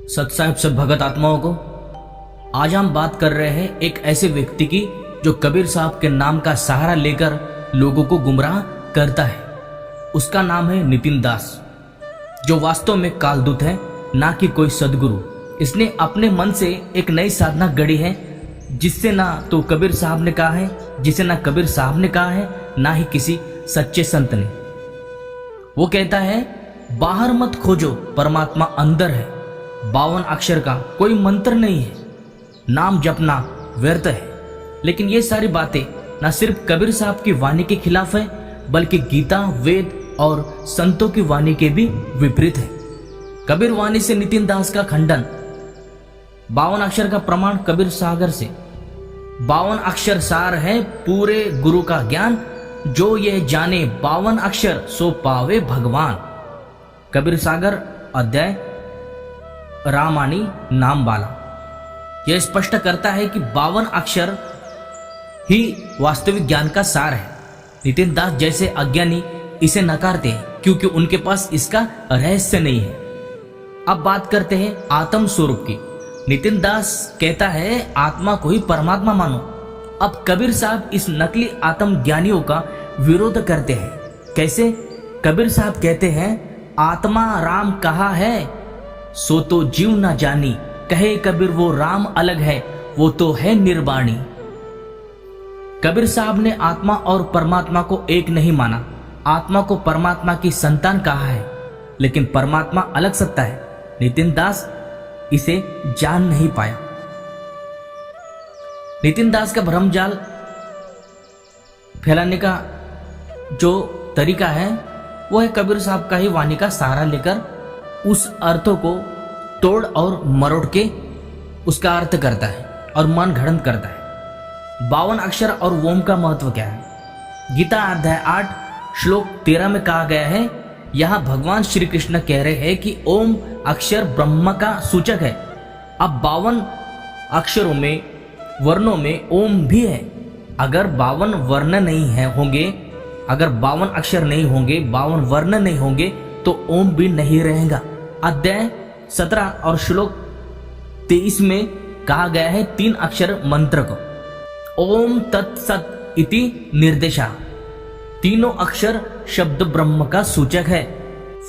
सत्साहिब सब भगत आत्माओं को, आज हम बात कर रहे हैं एक ऐसे व्यक्ति की जो कबीर साहब के नाम का सहारा लेकर लोगों को गुमराह करता है। उसका नाम है नितिन दास, जो वास्तव में कालदूत है, ना कि कोई सदगुरु। इसने अपने मन से एक नई साधना गढ़ी है, जिससे ना तो कबीर साहब ने कहा है, जिसे ना कबीर साहब ने कहा है, ना ही किसी सच्चे संत ने। वो कहता है, बाहर मत खोजो, परमात्मा अंदर है। 52 अक्षर का कोई मंत्र नहीं है, नाम जपना व्यर्थ है। लेकिन ये सारी बातें न सिर्फ कबीर साहब की वाणी के खिलाफ है, बल्कि गीता, वेद और संतों की वाणी के भी विपरीत है। कबीर वाणी से नितिन दास का खंडन। 52 अक्षर का प्रमाण कबीर सागर से। 52 अक्षर सार है पूरे गुरु का ज्ञान, जो ये जाने 52 अक्षर सो पावे भगवान। कबीर सागर अध्याय रामानी नाम बाला। यह स्पष्ट करता है कि 52 अक्षर ही वास्तविक ज्ञान का सार है। नितिन दास जैसे अज्ञानी इसे नकारते हैं, क्योंकि उनके पास इसका रहस्य नहीं है। अब बात करते हैं आत्म स्वरूप की। नितिन दास कहता है, आत्मा को ही परमात्मा मानो। अब कबीर साहब इस नकली आत्म ज्ञानियों का विरोध करते हैं। कैसे? कबीर साहब कहते हैं, आत्मा राम कहा है, सो तो जीव ना जानी। कहे कबीर वो राम अलग है, वो तो है निर्वाणी। कबीर साहब ने आत्मा और परमात्मा को एक नहीं माना। आत्मा को परमात्मा की संतान कहा है, लेकिन परमात्मा अलग सत्ता है। नितिन दास इसे जान नहीं पाया। नितिन दास का भ्रमजाल फैलाने का जो तरीका है, वो है कबीर साहब का ही वाणी का सहारा लेकर उस अर्थों को तोड़ और मरोड़ के उसका अर्थ करता है और मन घड़ंत करता है। 52 अक्षर और ओम का महत्व क्या है? गीता अध्याय 8 श्लोक 13 में कहा गया है, यहां भगवान श्री कृष्ण कह रहे हैं कि ओम अक्षर ब्रह्म का सूचक है। अब 52 अक्षरों में, वर्णों में ओम भी है। अगर 52 वर्ण नहीं है होंगे, अगर 52 अक्षर नहीं होंगे, 52 वर्ण नहीं होंगे, तो ओम भी नहीं रहेगा। अध्याय 17 और श्लोक 23 में कहा गया है 3 अक्षर मंत्र को, ओम तत्सत इति निर्देशा। तीनों अक्षर शब्द ब्रह्म का सूचक है।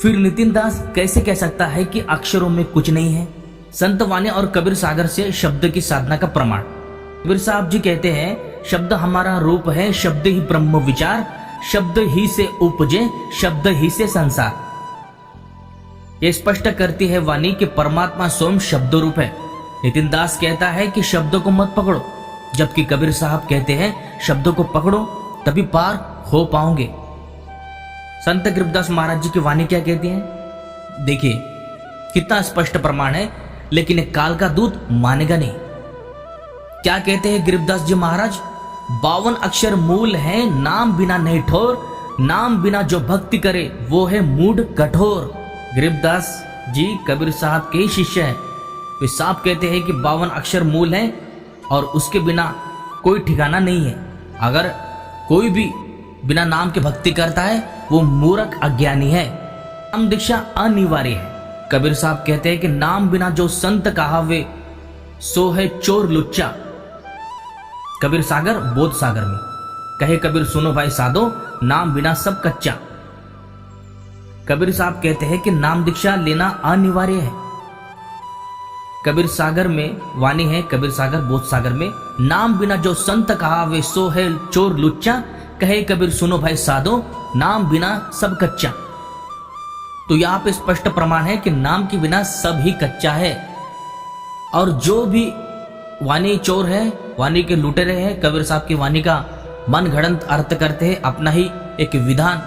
फिर नितिन दास कैसे कह सकता है कि अक्षरों में कुछ नहीं है? संत वाणी और कबीर सागर से शब्द की साधना का प्रमाण। कबीर साहब जी कहते हैं, शब्द हमारा रूप है, शब्द ही ब्रह्म विचार, शब्द ही से उपजे, शब्द ही से संसार। यह स्पष्ट करती है वाणी कि परमात्मा स्वयं शब्द रूप है। नितिन दास कहता है कि शब्दों को मत पकड़ो, जबकि कबीर साहब कहते हैं, शब्दों को पकड़ो तभी पार हो पाओगे। संत गरीबदास महाराज जी की वाणी क्या कहती है? देखिए कितना स्पष्ट प्रमाण है, लेकिन एक काल का दूत मानेगा नहीं। क्या कहते हैं गरीबदास जी महाराज? 52 अक्षर मूल है, नाम बिना नहीं ठोर, नाम बिना जो भक्ति करे वो है मूढ़ कठोर। गरीबदास जी कबीर साहब के ही शिष्य हैं। वे साहब कहते हैं कि 52 अक्षर मूल है और उसके बिना कोई ठिकाना नहीं है। अगर कोई भी बिना नाम के भक्ति करता है, वो मूर्ख अज्ञानी है। नाम दीक्षा अनिवार्य है। कबीर साहब कहते हैं कि नाम बिना जो संत कहावे, सो है चोर लुच्चा। कबीर सागर बोध सागर में कहे कबीर सुनो भाई साधो, नाम बिना सब कच्चा। कबीर साहब कहते हैं कि नाम दीक्षा लेना अनिवार्य है। कबीर सागर में वाणी है, कबीर सागर बोध सागर में, नाम बिना जो संत कहावे, सो है चोर लुच्चा। कहे कबीर सुनो भाई साधो, नाम बिना सब कच्चा। तो यहाँ पे स्पष्ट प्रमाण है कि नाम के बिना सब ही कच्चा है। और जो भी वाणी चोर है, वाणी के लुटेरे हैं, कबीर साहब की वाणी का मन घड़ंत अर्थ करते हैं, अपना ही एक विधान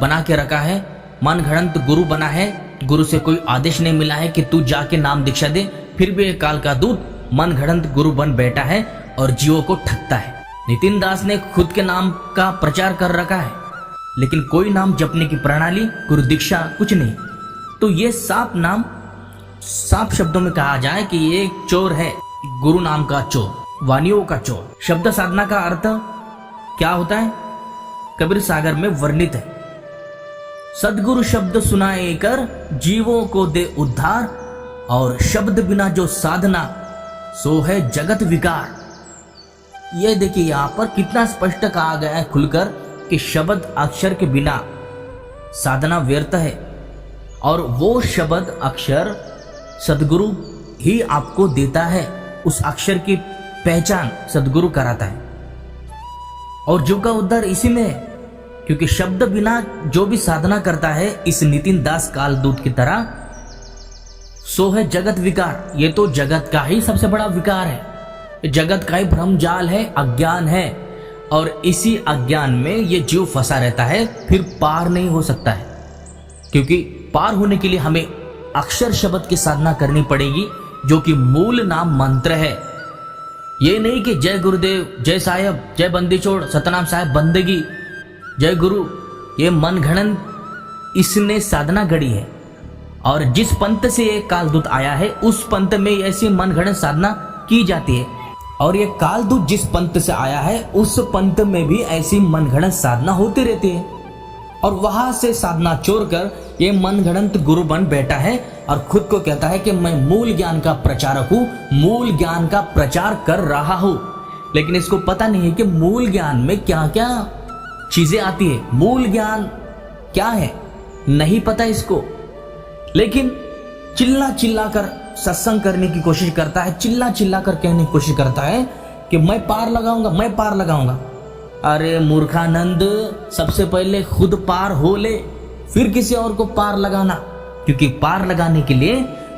बना के रखा है, मन घड़ंत गुरु बना है। गुरु से कोई आदेश नहीं मिला है कि तू जाके नाम दीक्षा दे, फिर भी एक काल का दूत मन घड़ंत गुरु बन बैठा है और जीवों को ठगता है। नितिन दास ने खुद के नाम का प्रचार कर रखा है, लेकिन कोई नाम जपने की प्रणाली, गुरु दीक्षा कुछ नहीं। तो ये साफ शब्दों में कहा जाए कि ये चोर है, गुरु नाम का चोर, वाणियों का चोर। शब्द साधना का अर्थ क्या होता है? कबीर सागर में वर्णित है, सदगुरु शब्द सुनाए कर जीवों को दे उद्धार और शब्द बिना जो साधना सो है जगत विकार। यह देखिए यहां पर कितना स्पष्ट कहा गया है खुलकर कि शब्द अक्षर के बिना साधना व्यर्थ है, और वो शब्द अक्षर सदगुरु ही आपको देता है। उस अक्षर की पहचान सदगुरु कराता है, और जीव का उद्धार इसी में है। क्योंकि शब्द बिना जो भी साधना करता है, इस नितिन दास कालदूत की तरह, सो है जगत विकार। ये तो जगत का ही सबसे बड़ा विकार है, जगत का ही भ्रमजाल है, अज्ञान है, और इसी अज्ञान में ये जीव फंसा रहता है, फिर पार नहीं हो सकता है। क्योंकि पार होने के लिए हमें अक्षर शब्द की साधना करनी पड़ेगी, जो कि मूल नाम मंत्र है। ये नहीं कि जय गुरुदेव, जय साहब, जय बंदी छोड़, सतनाम साहब बंदगी, जय गुरु, ये मन घड़न इसने साधना गढ़ी है। और जिस पंथ से ये कालदूत आया है, उस पंथ में ऐसी मन घड़न साधना की जाती है, और ये कालदूत जिस पंथ से आया है, उस पंथ में भी ऐसी मन घड़न साधना होती रहती है। और वहां से साधना छोड़ कर ये मनगढ़ंत गुरु बन बैठा है, और खुद को कहता है कि मैं मूल ज्ञान का प्रचारक हूं, मूल ज्ञान का प्रचार कर रहा हूं। लेकिन इसको पता नहीं है कि मूल ज्ञान में क्या क्या चीजें आती है, मूल ज्ञान क्या है, नहीं पता इसको। लेकिन चिल्ला चिल्ला कर सत्संग करने की कोशिश करता है, चिल्ला चिल्ला कर कहने की कोशिश करता है कि मैं पार लगाऊंगा, मैं पार लगाऊंगा। अरे मूर्खानंद, सबसे पहले खुद पार हो ले, फिर किसी और को पार लगाना। क्योंकि पार लगाने के लिए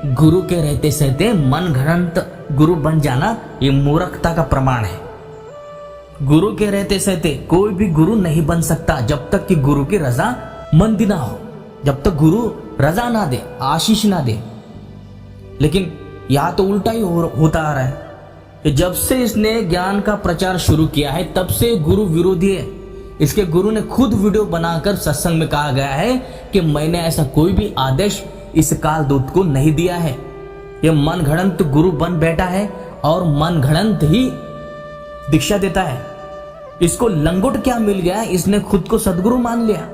गुरु के रहते सहते मन घड़ंत गुरु बन जाना, ये मूर्खता का प्रमाण है। गुरु के रहते सहते कोई भी गुरु नहीं बन सकता, जब तक कि गुरु की रजा मंदी ना हो, जब तक गुरु रजा ना दे, आशीष ना दे। लेकिन यहां तो उल्टा ही होता आ रहा है कि जब से इसने ज्ञान का प्रचार शुरू किया है, तब से गुरु विरोधी है। इसके गुरु ने खुद वीडियो बनाकर सत्संग में कहा गया है कि मैंने ऐसा कोई भी आदेश इस कालदूत को नहीं दिया है। यह मन घड़ंत गुरु बन बैठा है, और मन घड़ंत ही दीक्षा देता है। इसको लंगोट क्या मिल गया, इसने खुद को सदगुरु मान लिया।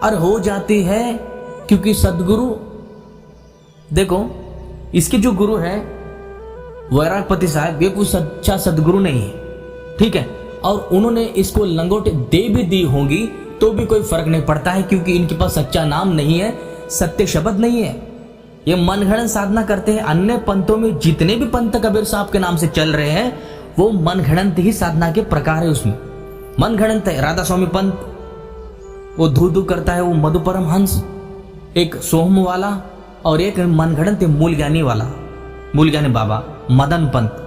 और हो जाती है क्योंकि सदगुरु, देखो इसके जो गुरु है वैरागपति साहब, ये कोई सच्चा सदगुरु नहीं है, ठीक है। और उन्होंने इसको लंगोट दे भी दी होंगी तो भी कोई फर्क नहीं पड़ता है, क्योंकि इनके पास सच्चा नाम नहीं है, सत्य शब्द नहीं है। ये मनगढ़ंत साधना करते हैं। अन्य पंथों में जितने भी पंथ कबीर साहब के नाम से चल रहे हैं, वो मनगढ़ंत ही साधना के प्रकार है। उसमें मनगढ़ंत है। राधा स्वामी पंथ, वो धू धू करता है, वो मधु परमहंस, एक सोहम वाला, और एक मनगढ़ंत मूल ज्ञानी वाला, मूल ज्ञानी बाबा मदन पंत।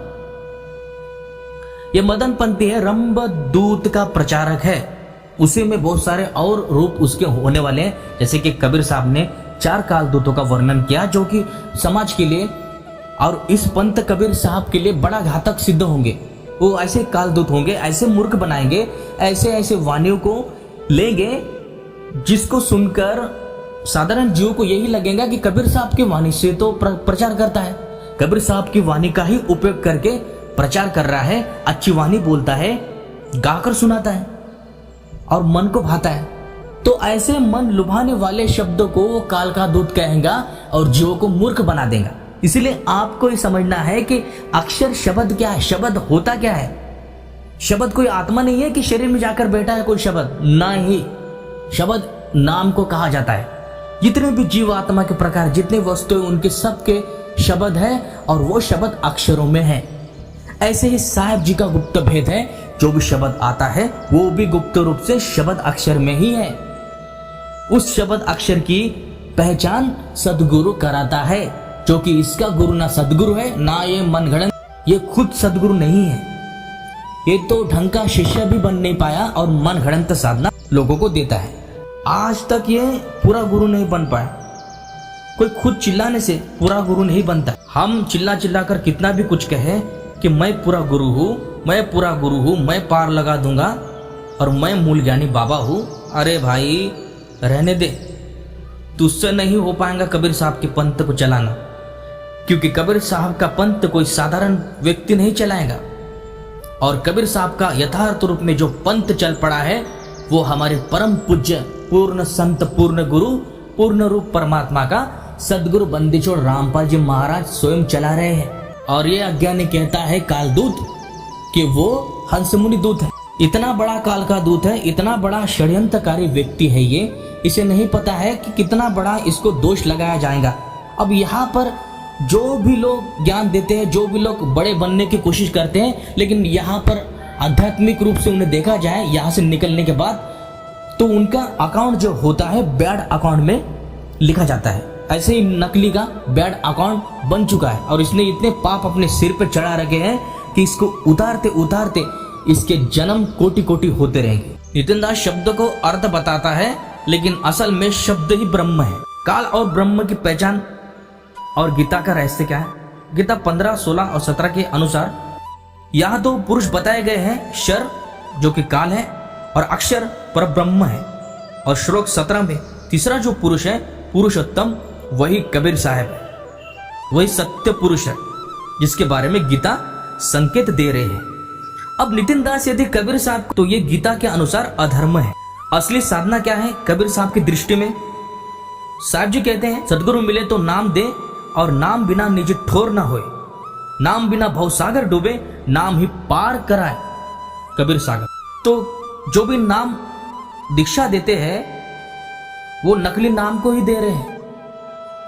ये मदन पंथी है, रंभ दूत का प्रचारक है। उसी में बहुत सारे और रूप उसके होने वाले हैं, जैसे कि कबीर साहब ने 4 कालदूतों का वर्णन किया, जो कि समाज के लिए और इस पंथ कबीर साहब के लिए बड़ा घातक सिद्ध होंगे। वो ऐसे कालदूत होंगे, ऐसे मूर्ख बनाएंगे, ऐसे ऐसे वाणियों को लेंगे जिसको सुनकर साधारण जीव को यही लगेगा कि कबीर साहब की वाणी से तो प्रचार करता है, कबीर साहब की वाणी का ही उपयोग करके प्रचार कर रहा है, अच्छी वाणी बोलता है, गाकर सुनाता है और मन को भाता है। तो ऐसे मन लुभाने वाले शब्दों को वो काल का दूत कहेगा और जीवों को मूर्ख बना देगा। इसीलिए आपको ये समझना है कि अक्षर शब्द क्या है, शब्द होता क्या है। शब्द कोई आत्मा नहीं है कि शरीर में जाकर बैठा है कोई शब्द, ना ही शब्द नाम को कहा जाता है। जितने भी जीव आत्मा के प्रकार, जितने वस्तुएं, उनके सबके शब्द है, और वो शब्द अक्षरों में है। ऐसे ही साहेब जी का गुप्त भेद है, जो भी शब्द आता है वो भी गुप्त रूप से शब्द अक्षर में ही है। उस शब्द अक्षर की पहचान सदगुरु कराता है, जो कि इसका गुरु ना सदगुरु है, ना ये मनगढ़ंत, ये खुद सदगुरु नहीं है। ये तो ढंग का शिष्य भी बन नहीं पाया और मनगढ़ंत साधना लोगों को देता है। आज तक ये पूरा गुरु नहीं बन पाया। कोई खुद चिल्लाने से पूरा गुरु नहीं बनता। हम चिल्ला चिल्ला कर कितना भी कुछ कहे कि मैं पूरा गुरु हूँ, मैं पूरा गुरु हूँ, मैं पार लगा दूंगा और मैं मूल ज्ञानी बाबा हूँ। अरे भाई रहने दे, तुझसे नहीं हो पाएगा कबीर साहब के पंथ को चलाना, क्योंकि कबीर साहब का पंथ कोई साधारण व्यक्ति नहीं चलाएगा। और कबीर साहब का यथार्थ रूप में जो पंथ चल पड़ा है, वो हमारे परम पूज्य पूर्ण संत, पूर्ण गुरु, पूर्ण रूप परमात्मा का सदगुरु बंदीछोड़ रामपाल जी महाराज स्वयं चला रहे हैं। और ये अज्ञानी कहता है कालदूत कि वो हंसमुनि दूत है। इतना बड़ा काल का दूत है, इतना बड़ा षड्यंत्रकारी व्यक्ति है ये, इसे नहीं पता है कि कितना बड़ा इसको दोष लगाया जाएगा। अब यहाँ पर जो भी लोग ज्ञान देते हैं, जो भी लोग बड़े बनने की कोशिश करते हैं, लेकिन यहाँ पर आध्यात्मिक रूप से उन्हें देखा जाए यहाँ से निकलने के बाद, तो उनका अकाउंट जो होता है बैड अकाउंट में लिखा जाता है। ऐसे ही नकली का बैड अकाउंट बन चुका है और इसने इतने पाप अपने सिर पर चढ़ा रखे हैं कि इसको उतारते उतारते इसके जन्म कोटि कोटि होते रहेंगे। नितिन दास शब्द को अर्थ बताता है, लेकिन असल में शब्द ही ब्रह्म है। काल और ब्रह्म की पहचान और गीता का रहस्य क्या है? गीता 15, 16 और 17 के अनुसार यहाँ दो पुरुष बताए गए हैं, शर जो कि काल है और अक्षर पर ब्रह्म है। और श्लोक 17 में तीसरा जो पुरुष है पुरुषोत्तम, वही कबीर साहब है, वही सत्य पुरुष है जिसके बारे में गीता संकेत दे रहे हैं। अब नितिन दास यदि कबीर साहब, तो ये गीता के अनुसार अधर्म है। असली साधना क्या है कबीर साहब की दृष्टि में? साहब जी कहते हैं सदगुरु मिले तो नाम दे और नाम बिना निज ठोर ना होए, नाम बिना भवसागर डूबे, नाम ही पार कराए कबीर सागर। तो जो भी नाम दीक्षा देते हैं वो नकली नाम को ही दे रहे हैं।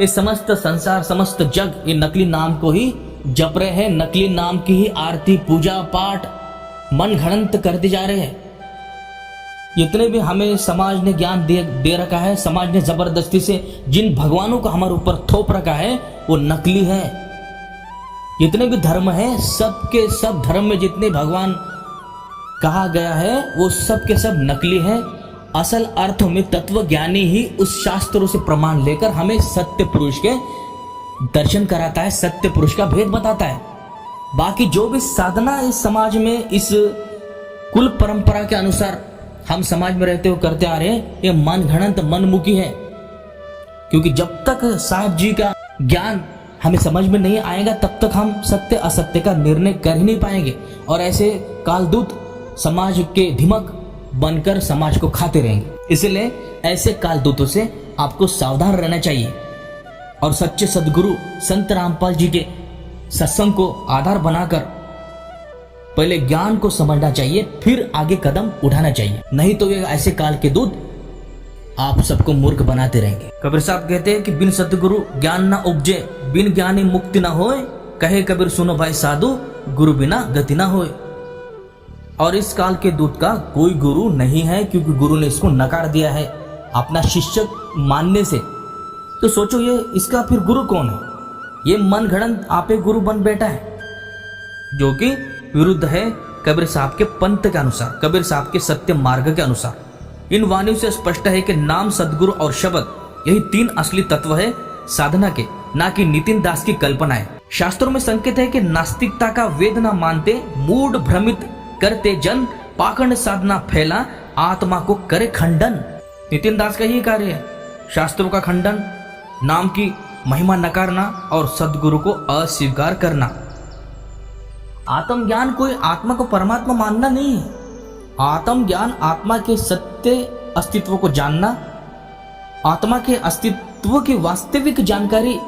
ये समस्त संसार, समस्त जग ये नकली नाम को ही जप रहे हैं, नकली नाम की ही आरती पूजा पाठ मन घड़ंत करते जा रहे हैं। इतने भी हमें समाज ने ज्ञान दे रखा है, समाज ने जबरदस्ती से जिन भगवानों को हमारे ऊपर थोप रखा है वो नकली है। जितने भी धर्म है, सबके सब धर्म में जितने भगवान कहा गया है वो सब के सब नकली है। असल अर्थों में तत्व ज्ञानी ही उस शास्त्रों से प्रमाण लेकर हमें सत्य पुरुष के दर्शन कराता है, सत्य पुरुष का भेद बताता है। बाकी जो भी साधना इस समाज में, इस कुल परंपरा के अनुसार हम समाज में रहते हुए करते आ रहे हैं, ये मन घड़ंत मनमुखी है। क्योंकि जब तक साहब जी का ज्ञान हमें समझ में नहीं आएगा तब तक हम सत्य असत्य का निर्णय कर ही नहीं पाएंगे। और ऐसे कालदूत समाज के धिमक बनकर समाज को खाते रहेंगे। इसलिए ऐसे कालदूतों से आपको सावधान रहना चाहिए और सच्चे सदगुरु संत रामपाल जी के सत्संग को आधार बनाकर पहले ज्ञान को समझना चाहिए, फिर आगे कदम उठाना चाहिए। नहीं तो ये ऐसे काल के दूत आप सबको मूर्ख बनाते रहेंगे। कबीर साहब कहते हैं कि बिन सतगुरु ज्ञान ना उपजे, बिन ज्ञानी मुक्ति ना होए, कहे कबीर सुनो भाई साधु, गुरु बिना गति ना होए। और इस काल के दूत का कोई गुरु नहीं है, क्योंकि गुरु ने इसको नकार दिया है अपना शिष्य मानने से। तो सोचो ये इसका फिर गुरु कौन है? ये मन घड़ंत आपे गुरु बन बैठा है, जो कि विरुद्ध है कबीर साहब के पंथ के अनुसार, कबीर साहब के सत्य मार्ग के अनुसार। इन वाणियों से स्पष्ट है कि नाम, सदगुरु और शब्द यही तीन असली तत्व है साधना के, ना कि नितिन दास की कल्पना है। शास्त्रों में संकेत है कि नास्तिकता का वेद न मानते, मूड भ्रमित करते जन, पाखंड साधना फैला, आत्मा को करे खंडन। नितिन दास का यही कार्य है, शास्त्रों का खंडन, नाम की महिमा नकारना और सदगुरु को अस्वीकार करना। आत्मज्ञान कोई आत्मा को परमात्मा मानना नहीं है। आत्मज्ञान आत्मा के सत्य अस्तित्व को जानना, आत्मा के अस्तित्व की वास्तविक जानकारी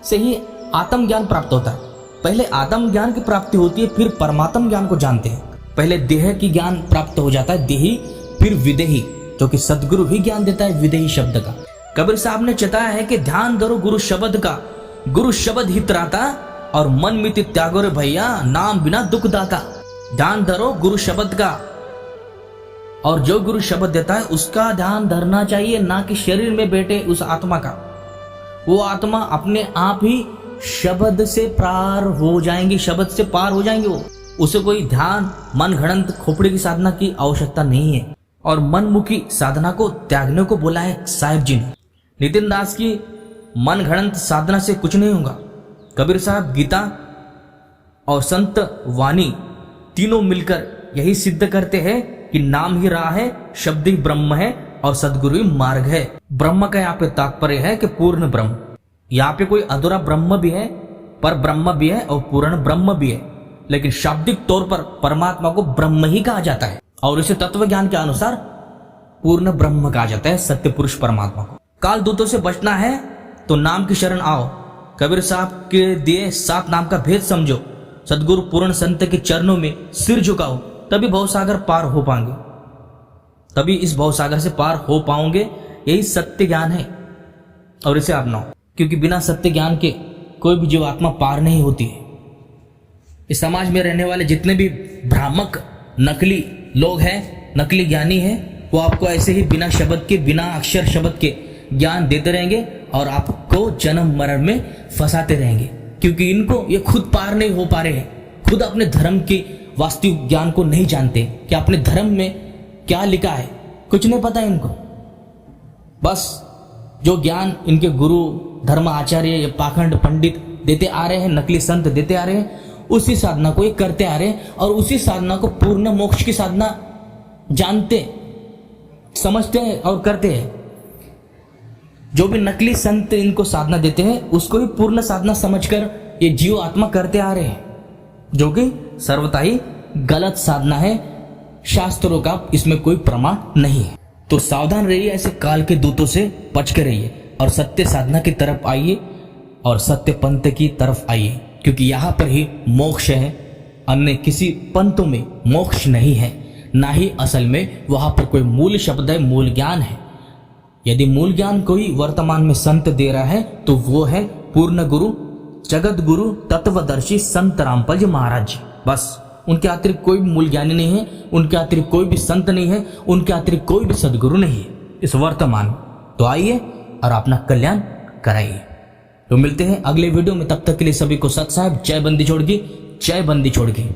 से ही आत्मज्ञान प्राप्त होता है। पहले आत्मज्ञान की प्राप्ति होती है, फिर परमात्म ज्ञान को जानते हैं। पहले देह की ज्ञान प्राप्त हो जाता है, देही, फिर विदेही, जो कि सदगुरु ही ज्ञान देता है विदेही शब्द का। कबीर साहब ने चताया है कि ध्यान धरो गुरु शब्द का, गुरु शब्द ही त्राता, और मन मिति त्यागो रे भैया, नाम बिना दुख दाता। ध्यान धरो गुरु शब्द का, और जो गुरु शब्द देता है उसका ध्यान धरना चाहिए, ना कि शरीर में बैठे उस आत्मा का। वो आत्मा अपने आप ही शब्द से पार हो जाएंगी, शब्द से पार हो जाएंगे। वो उसे कोई ध्यान, मन घड़ंत, खोपड़ी की साधना की आवश्यकता नहीं है। और मनमुखी साधना को त्यागने को बोला है साहिब जी ने। नितिन दास की मन घड़ंत साधना से कुछ नहीं होगा। कबीर साहब, गीता और संत वाणी तीनों मिलकर यही सिद्ध करते हैं कि नाम ही राह है, शब्द ही ब्रह्म है और सदगुरु ही मार्ग है। ब्रह्म का यहाँ पे तात्पर्य है कि पूर्ण ब्रह्म। यहाँ पे कोई अधूरा ब्रह्म भी है, पर ब्रह्म भी है और पूर्ण ब्रह्म भी है, लेकिन शाब्दिक तौर पर परमात्मा को ब्रह्म ही कहा जाता है और इसे तत्व ज्ञान के अनुसार पूर्ण ब्रह्म कहा जाता है, सत्य पुरुष परमात्मा को। काल दूतों से बचना है तो नाम की शरण आओ, कबीर साहब के दिए 7 नाम का भेद समझो, सदगुरु पूर्ण संत के चरणों में सिर झुकाओ, तभी भवसागर पार हो पाएंगे, तभी इस भवसागर से पार हो पाओगे। यही सत्य ज्ञान है और इसे अपनाओ, क्योंकि बिना सत्य ज्ञान के कोई भी जीवात्मा पार नहीं होती है। इस समाज में रहने वाले जितने भी भ्रामक नकली लोग हैं, नकली ज्ञानी हैं, वो आपको ऐसे ही बिना शब्द के, बिना अक्षर शब्द के ज्ञान देते रहेंगे और आपको जन्म मरण में फंसाते रहेंगे, क्योंकि इनको ये खुद पार नहीं हो पा रहे हैं, खुद अपने धर्म के वास्तविक ज्ञान को नहीं जानते कि अपने धर्म में क्या लिखा है, कुछ नहीं पता इनको। बस जो ज्ञान इनके गुरु, धर्म आचार्य या पाखंड पंडित देते आ रहे हैं, नकली संत देते आ रहे हैं, उसी साधना को ये करते आ रहे हैं और उसी साधना को पूर्ण मोक्ष की साधना जानते, समझते हैं और करते हैं। जो भी नकली संत इनको साधना देते हैं उसको ही पूर्ण साधना समझकर ये जीव आत्मा करते आ रहे हैं, जो कि सर्वथा ही गलत साधना है। शास्त्रों का इसमें कोई प्रमाण नहीं है। तो सावधान रहिए, ऐसे काल के दूतों से बच के रहिए और सत्य साधना की तरफ आइए और सत्य पंथ की तरफ आइए, क्योंकि यहाँ पर ही मोक्ष है, अन्य किसी पंथों में मोक्ष नहीं है, ना ही असल में वहां पर कोई मूल शब्द है, मूल ज्ञान है। यदि मूल ज्ञान कोई वर्तमान में संत दे रहा है तो वो है पूर्ण गुरु, जगत गुरु, तत्वदर्शी संत रामपाल जी महाराज जी। बस उनके अतिरिक्त कोई भी मूल ज्ञानी नहीं है, उनके अतिरिक्त कोई भी संत नहीं है, उनके अतिरिक्त कोई भी सदगुरु नहीं है इस वर्तमान में। तो आइए और अपना कल्याण कराइए। तो मिलते हैं अगले वीडियो में, तब तक के लिए सभी को सत साहब, जय बंदी छोड़ की, जय बंदी छोड़ की।